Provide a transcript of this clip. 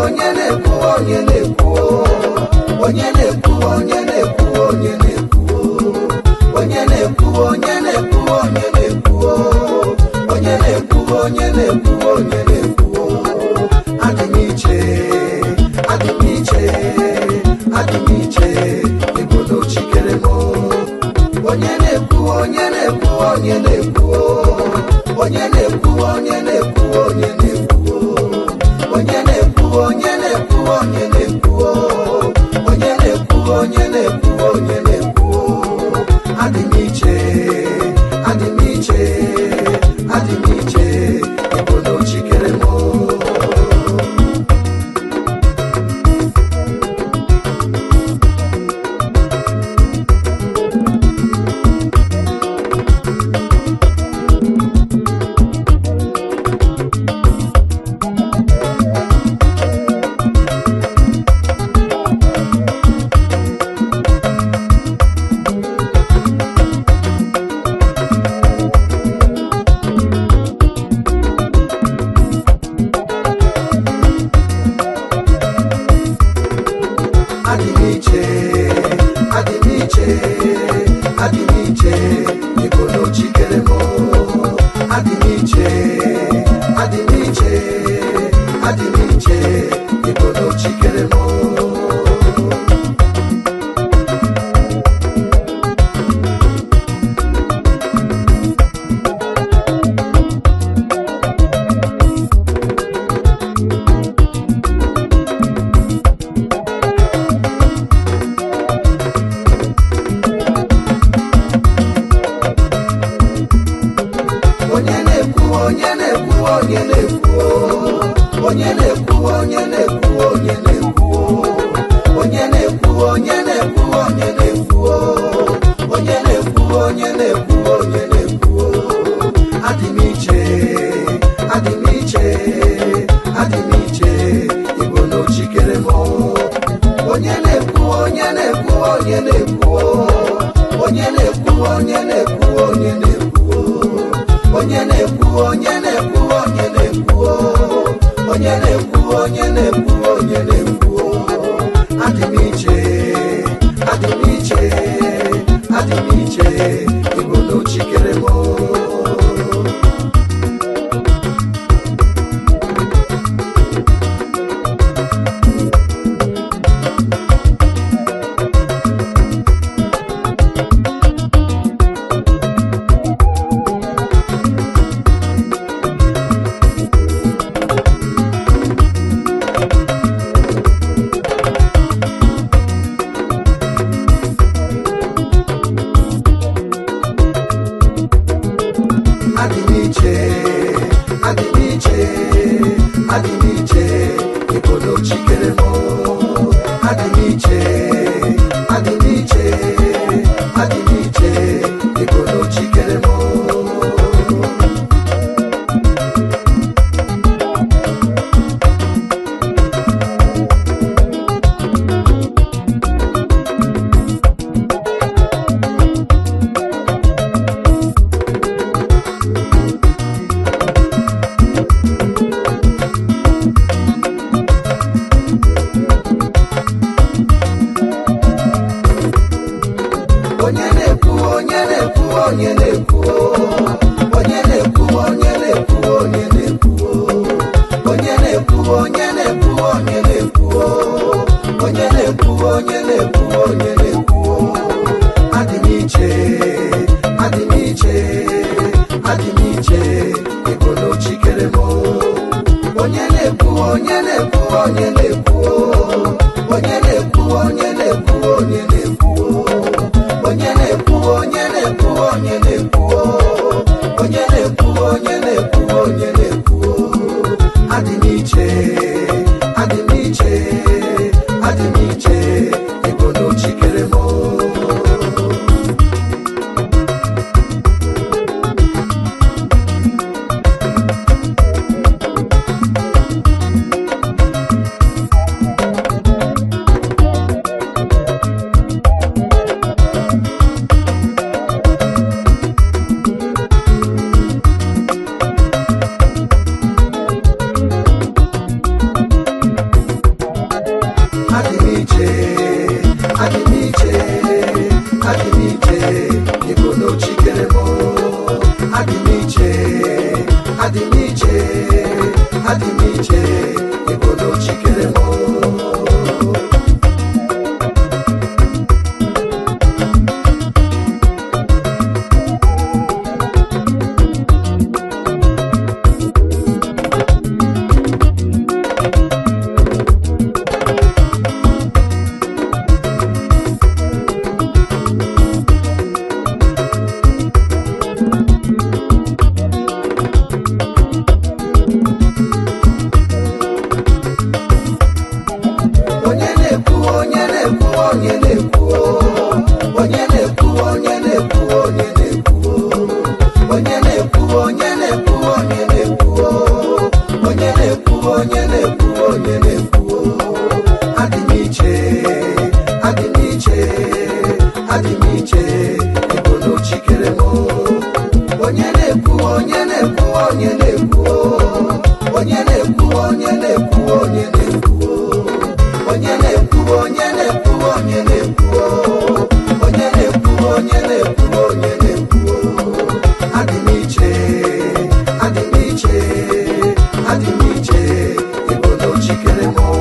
onye na-ekwu onye na-ekwu onye na-ekwu onye na-ekwu onye na-ekwu onye na-ekwu onye na-ekwu onye na-ekwu onye na-ekwu onye na-ekwu onye na-ekwu adị m iche adị m iche adị m iche ịbụ n'ochikere m onye na-ekwu onye na-ekwu onye na-ekwu onye na-ekwu onye na-ekwu onye na-ekwu onye na-ekwu onye na-ekwu onye na-ekwu onye na-ekwu onye na-ekwu onye na-ekwu adị m iche adị m iche adị m iche ịbụ n'ochikere m iche, adị m iche, adị m iche, Igbo n'ochikere m. Adị m iche, adị m iche, adị m iche, Igbo n'ochikere m. Adị m iche, Igbo n'ochikere m.